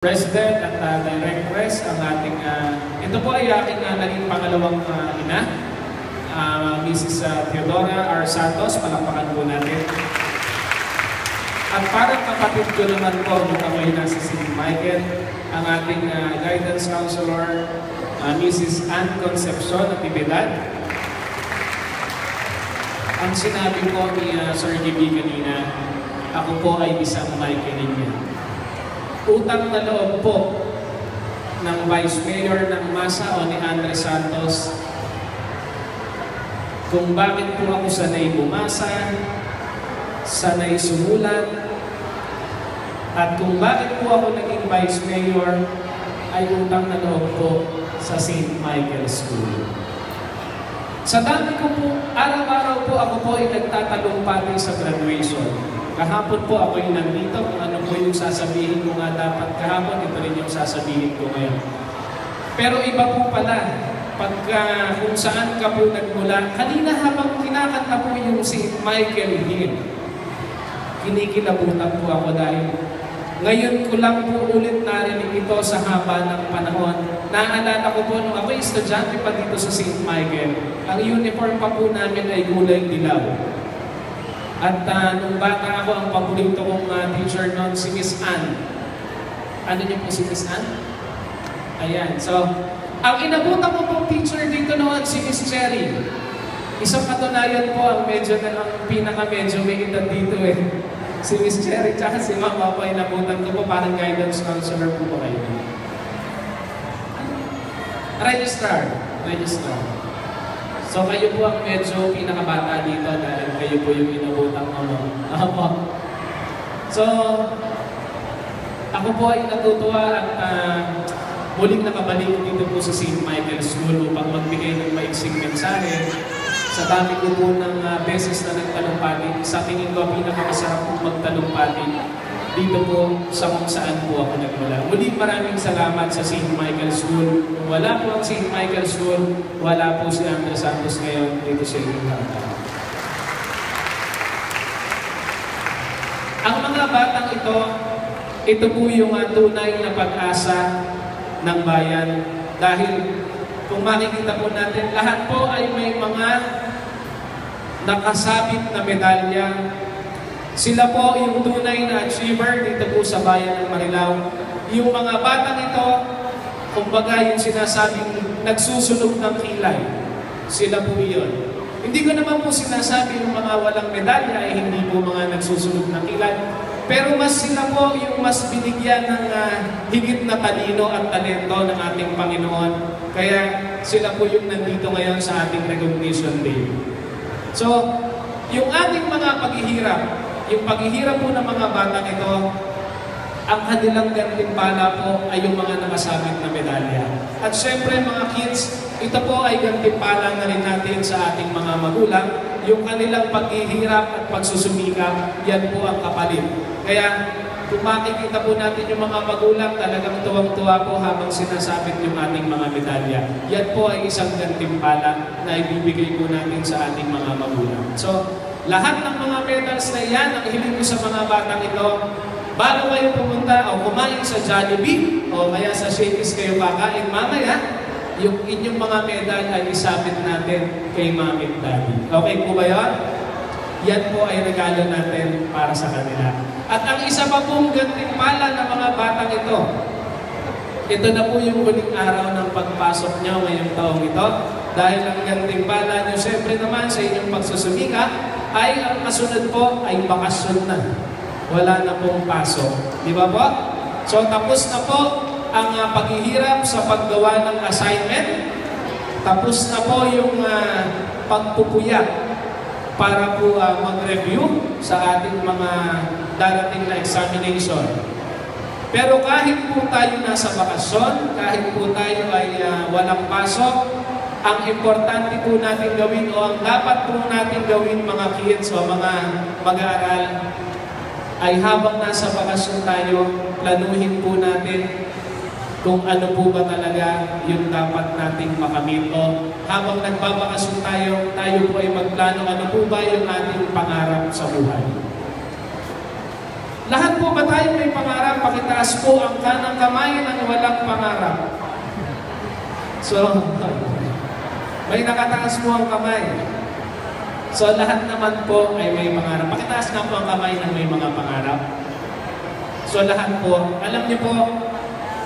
President at Directress ang ating, ito po ay aking naging pangalawang ina, Mrs. Theodora R. Santos, palakpakan po natin. At parang kapatid ko naman po, nung ako'y nasa St. Michael, ang ating guidance counselor, Mrs. Ann Concepcion Natividad. Ang sinabi ko ni Sir Gibi kanina, ako po ay isang Michael niya. Utang na loob po ng Vice Mayor ng Masa o ni Andres Santos kung bakit po ako sanay bumasa, sanay sumulat, at kung bakit po ako naging Vice Mayor ay utang na loob po sa St. Michael School. Sa dami ko po, araw-araw po ako po ay nagtatalumpati sa graduation. Kahapon po ako yung nandito, kung ano po yung sasabihin ko nga dapat kahapon, ito rin yung sasabihin ko ngayon. Pero iba po pala, pagka kung saan ka po nagmula, kanina habang kinakanta po yung St. Michael Hill, kinikilabutan po ako dahil ngayon ko lang po ulit narinig ito sa haba ng panahon. Naalala ko po nung ako estudyante pa dito sa St. Michael, ang uniform pa po namin ay kulay dilaw. At nung bata ako, ang paborito kong teacher noon, si Miss Ann. Ano niyo po si Miss Ann? Ayan. So, ang inabutan ko pong teacher dito noon, si Miss Cherry. Isang katunayan po, ang pinaka-medyo may edad dito eh. Si Miss Cherry, tsaka si Mama po, inabutan ko po, parang guidance counselor po ba kayo? Registrar. So kayo po ang medyo pinakabata dito dahil kayo po yung inabutang mo. So, ako po ay natutuwa at muling nakabalik dito po sa St. Michael School upang magbigay ng maiksing mensahe. Sa dami ko po ng beses na nagtalumpati, sa tingin ko pinakamasarap po magtalumpati dito po sa kung saan po ako nagmula. Muli maraming salamat sa St. Michael School. Kung wala po ang St. Michael School, wala po si Andres Santos ngayon dito sa Iluntata. Ang mga batang ito po yung tunay na pag-asa ng bayan. Dahil kung makikita po natin, lahat po ay may mga nakasabit na medalya. Sila po yung tunay na achiever dito po sa bayan ng Marilao. Yung mga batang ito, kumbaga yung sinasabing nagsusunog ng kilay. Sila po yun. Hindi ko naman po sinasabi yung mga walang medalya ay hindi po mga nagsusunog ng kilay. Pero mas sila po yung mas binigyan ng higit na talino at talento ng ating Panginoon. Kaya sila po yung nandito ngayon sa ating recognition day. So, yung ating mga paghihirap, yung paghihirap po ng mga batang ito, ang kanilang gantimpala po ay yung mga nakasabit na medalya. At syempre mga kids, ito po ay gantimpala na rin natin sa ating mga magulang. Yung kanilang paghihirap at pagsusumikap, yan po ang kapalit. Kaya kung makikita po natin yung mga magulang, talagang tuwang-tuwa po habang sinasabit yung ating mga medalya. Yan po ay isang gantimpala na ibibigay po natin sa ating mga magulang. So, lahat ng mga medals na yan, ang hiling ko sa mga batang ito, bago kayo pumunta o kumain sa Jollibee o kaya sa Shakey's kayo kakain mamaya, yung inyong mga medal ay isabit natin kay Mami at Daddy. Okay po ba yun? Yan po ay regalo natin para sa kanila. At ang isa pa pong gantimpala ng mga batang ito na po yung huling araw ng pagpasok nyo ngayong taong ito. Dahil ang gantimpala nyo, syempre naman sa inyong pagsusumika, ay ang kasunod po ay bakasyon na. Wala na pong pasok. Di ba po? So tapos na po ang paghihirap sa paggawa ng assignment. Tapos na po yung pagpupuyat para po mag-review sa ating mga darating na examination. Pero kahit po tayo nasa bakasyon, kahit po tayo ay walang pasok, ang importante po natin gawin o ang dapat po natin gawin mga kids o mga mag-aaral ay habang nasa bakasyon tayo, planuhin po natin kung ano po ba talaga yung dapat nating makamit. O habang nagbabakasyon tayo po ay magplano ano po ba yung ating pangarap sa buhay. Lahat po ba tayo may pangarap? Pakitaas po ang kanang kamay ng walang pangarap. So, may nakataas po ang kamay. So, lahat naman po ay may pangarap. Pakitaas na po ang kamay ng may mga pangarap. So, lahat po, alam niyo po,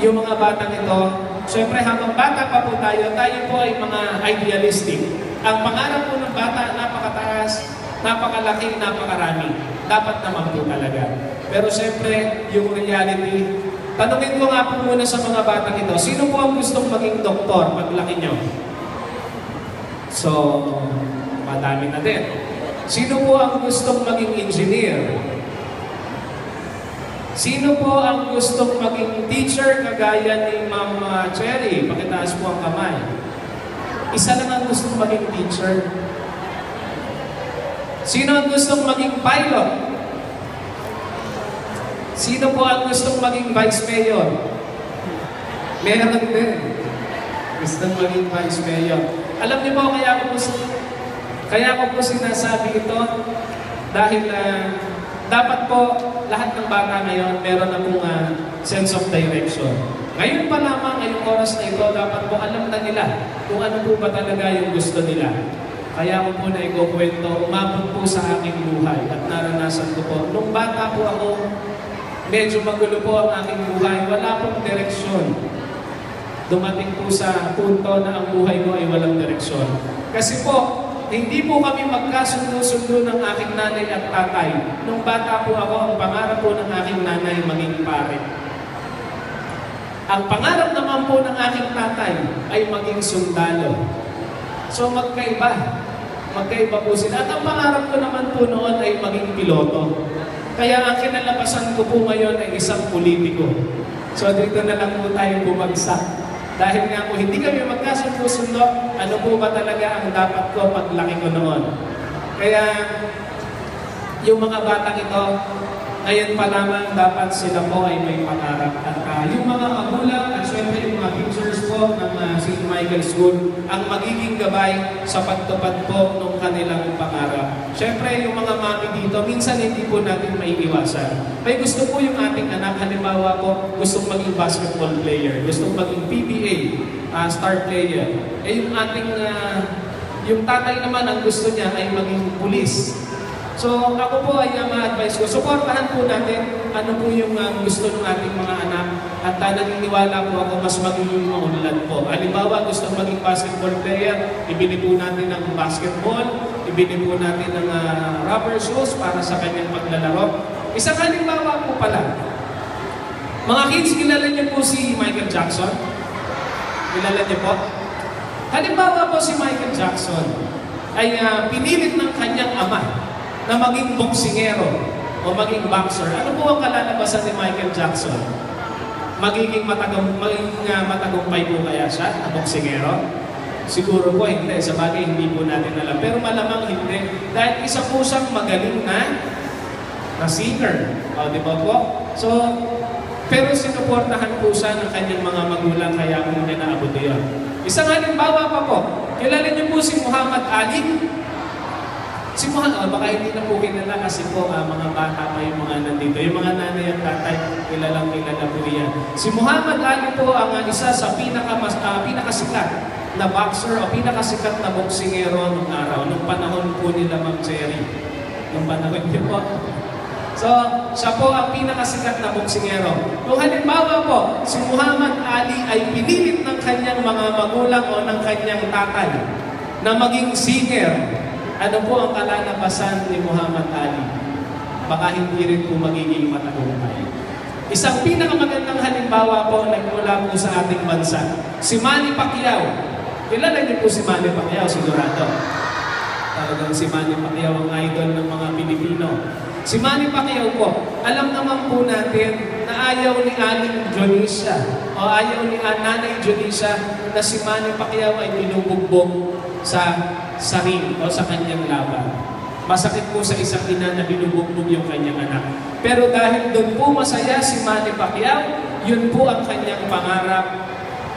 yung mga batang ito, syempre habang bata pa po tayo po ay mga idealistic. Ang pangarap po ng bata, napakataas, napakalaki, napakarami. Dapat naman po talaga. Pero syempre, yung reality, tanungin ko nga po muna sa mga batang ito, sino po ang gustong maging doktor paglaki nyo? So, madami na din. Sino po ang gustong maging engineer? Sino po ang gustong maging teacher kagaya ni Ma'am Cherry? Pakitaas po ang kamay. Isa lang ang gustong maging teacher. Sino ang gustong maging pilot? Sino po ang gustong maging vice mayor? Meron din. Gustong maging vice mayor. Alam niyo po, kaya ko po sinasabi ito dahil dapat po lahat ng bata ngayon meron na pong sense of direction. Ngayon pa lamang, ngayong oras na ito, dapat po alam na nila kung ano po ba talaga yung gusto nila. Kaya ko po na ikukwento, umabot po sa aking buhay at naranasan ko po. Nung bata po ako, medyo magulo po ang aking buhay. Wala pong direksyon. Dumating po sa punto na ang buhay ko ay walang direksyon. Kasi po, hindi po kami magkasundo-sundo ng aking nanay at tatay. Nung bata po ako, ang pangarap po ng aking nanay maging pare. Ang pangarap naman po ng aking tatay ay maging sundalo. So magkaiba. Magkaiba po sila. At ang pangarap ko naman po noon ay maging piloto. Kaya ang kinalabasan ko po ngayon ay isang politiko. So dito na lang po tayo bumagsak. Dahil nga po hindi kami magkasundo-sundo, ano po ba talaga ang dapat ko paglaki ko noon. Kaya yung mga batang ito, ngayon pa lamang dapat sila po ay may pangarap. At yung mga magulang at syempre yung mga teachers po ng St. Michael School ang magiging gabay sa pagtupad po ng kanilang pangarap. Syempre yung mga mami dito, minsan hindi po natin maiiwasan. May gusto po yung ating anak, halimbawa po, gustong maging basketball player, gustong maging PBA, star player. Yung ating, yung tatay naman ang gusto niya ay maging pulis. So ako po ay ma-advise ko, supportahan po natin ano po yung gusto ng ating mga anak at naniniwala po ako mas magiging maunlad po. Halimbawa, gusto maging basketball player, ibili po natin ng basketball, ibili po natin ng rubber shoes para sa kanyang paglalaro. Isang halimbawa po pala, mga kids, kilala niyo po si Michael Jackson? Kilala niyo po? Halimbawa po si Michael Jackson ay pinilit ng kanyang ama na maging boksingero o maging boxer. Ano po ang kalalabasan ni Michael Jackson? Magiging matagumpay po kaya siya na boksingero? Siguro po hindi. Sa bagay, hindi po natin alam. Pero malamang hindi. Dahil isa po siyang magaling na singer. O, di ba po? So, pero sinuportahan po siya ng kanyang mga magulang kaya po niya naabot yun. Isang halimbawa pa po, kilala niyo po si Muhammad Ali? Si Muhammad, baka hindi na po kilala kasi po mga bata pa yung mga nandito. Yung mga nanay at tatay, kilalang kilala po yan. Si Muhammad Ali po ang isa sa pinakasikat na boxer o pinakasikat na boksingero nung araw, nung panahon po nila Ma'am Cherry. Nung panahon niyo po. So, siya po ang pinakasikat na boksingero. Kung halimbawa po, si Muhammad Ali ay pinilit ng kanyang mga magulang o ng kanyang tatay na maging singer. Ano po ang kalalabasan ni Muhammad Ali? Baka hindi rin po magiging matagumpay. Isang pinakamagandang halimbawa po nagmula po sa ating bansa, si Manny Pacquiao. Kilala niyo po si Manny Pacquiao, sigurado. Talagang si Manny Pacquiao ang idol ng mga Pilipino. Si Manny Pacquiao po, alam naman po natin na ayaw ni Aling Dionisia o ayaw ni Nanay Dionisia na si Manny Pacquiao ay binubugbog sa ring o sa kanyang laban. Masakit po sa isang ina na binubugbog yung kanyang anak. Pero dahil doon po masaya si Manny Pacquiao, yun po ang kanyang pangarap.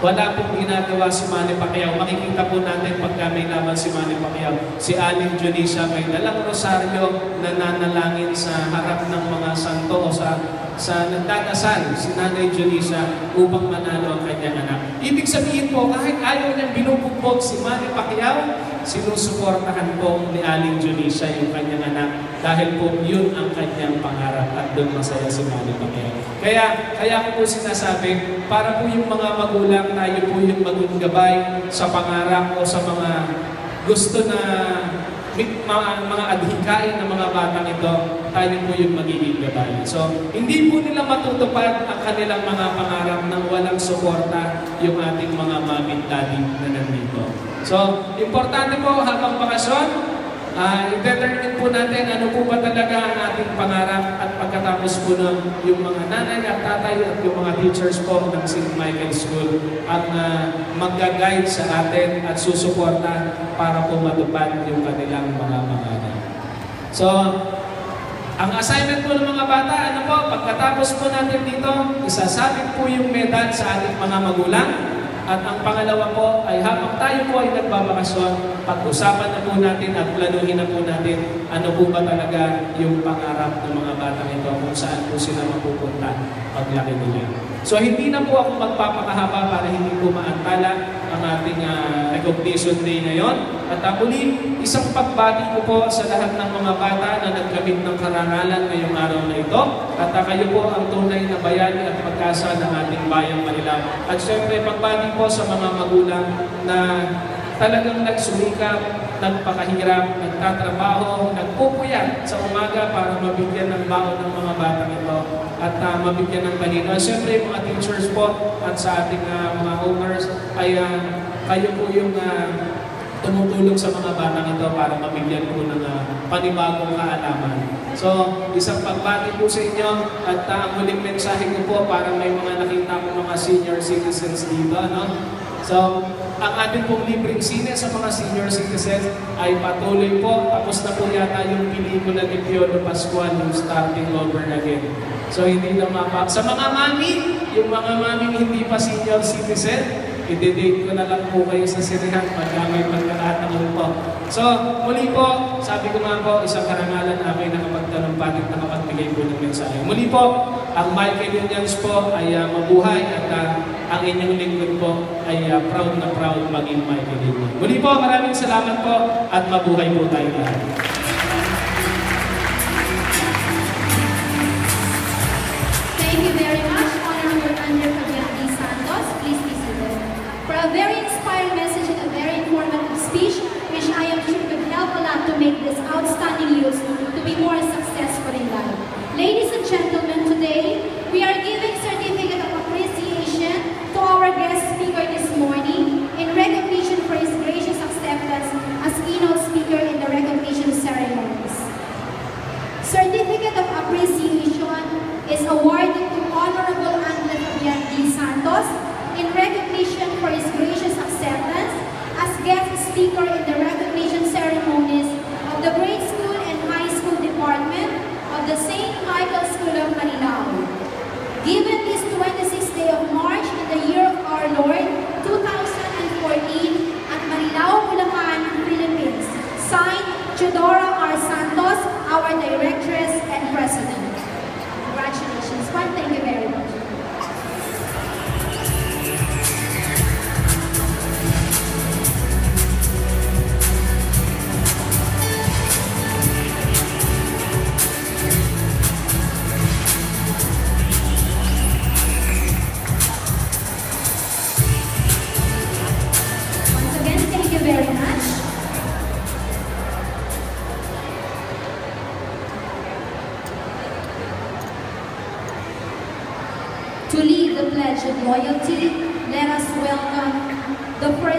Wala pong ginagawa si Manny Pacquiao. Makikita po natin pagka may laban si Manny Pacquiao. Si Aling Dionisia may dalang rosaryo, nananalangin sa harap ng mga santo o sa nagdadasal si Nanay Julissa upang manalo ang kanyang anak. Ibig sabihin po, kahit ayaw niyang binubugbog si Manny Pacquiao, sinusuportahan po ni Aling Julissa yung kanyang anak dahil po yun ang kanyang pangarap at doon masaya si Manny Pacquiao. Kaya ko po sinasabi, para po yung mga magulang, tayo po yung maging gabay sa pangarap o sa mga gusto na mga adhikain ng mga batang ito, tayo po yung magiging gabay. So, hindi po nila matutupad ang kanilang mga pangarap nang walang suporta yung ating mga mami at daddy na nandito. So, importante po habang bakasyon, i-determine po natin ano po ba talaga ang ating pangarap at pagkatapos po nun, yung mga nanay at tatay at yung mga teachers po ng St. Michael's School ang mag-guide sa atin at susuporta para po matupad yung kanilang mga pangarap. So, ang assignment po ng mga bata, ano po, pagkatapos po natin dito, isasabit po yung medal sa ating mga magulang. At ang pangalawa po ay habang tayo po ay nagbabakasyon, pag-usapan na po natin at planuhin na po natin ano po ba talaga yung pangarap ng mga batang ito kung saan po sila mapupunta paglaki nila. So hindi na po ako magpapakahaba para hindi po maantala ang ating recognition day ngayon. At muli, isang pagbati ko po sa lahat ng mga bata na nagkamit ng karangalan ngayong araw na ito. At kayo po ang tunay na bayani at pag-asa ng ating bayang Marilao. At syempre, pagbati po sa mga magulang na talagang nagsumikap, nagpakahirap, nagtatrabaho, nagpupuyat sa umaga para mabigyan ng baon ng mga batang ito at mabigyan ng talino. Siyempre, mga teachers po at sa ating mga owners ay kayo po yung tumutulong sa mga batang ito para mabigyan po ng panibagong kaalaman. So, isang pagbati po sa inyo at ang huling mensahe ko po para may mga nakita ko mga senior citizens dito. No? So, ang ating pong libreng sine sa mga senior citizens ay patuloy po. Tapos na po yata yung pelikula ni Piolo Pascual, yung Starting Over Again. So, hindi na sa mga mami, yung mga mami hindi pa senior citizen, i-dedate ko na lang po kayo sa sinihan pagka may pagkakataon po. So, muli po, sabi ko nga po, isang karangalan na ako'y nakapagtalumpati at nakapagbigay po ng mensahe. Muli po, ang Michael Unions po ay mabuhay at ang inyong lingkod po ay proud na proud maging Michael Unions. Muli po, maraming salamat po at mabuhay po tayo lahat. Thank you very much, Honorable Andrew Fabian Santos. Please be seated. For a very inspiring message and a very informative speech, which I am sure could help a lot to make this outstanding youth to be more successful in life. Ladies and gentlemen, today we are giving certificate of appreciation to our guest speaker this morning in recognition for his gracious acceptance as keynote speaker in the recognition ceremonies. Certificate of appreciation is awarded to Honorable Andrew Fabian D. Santos in recognition for his gracious acceptance as guest speaker in the recognition ceremonies of the grade school and high school department of the St. Michael's School of Marilao. Given this 26th day of March in the year of our Lord, 2014, at Marilao, Bulacan, Philippines. Signed, Chudora R. Santos, our Directress and President. Congratulations, Juan. Thank you very much. Once again, thank you very much. To lead the pledge of loyalty, let us welcome the first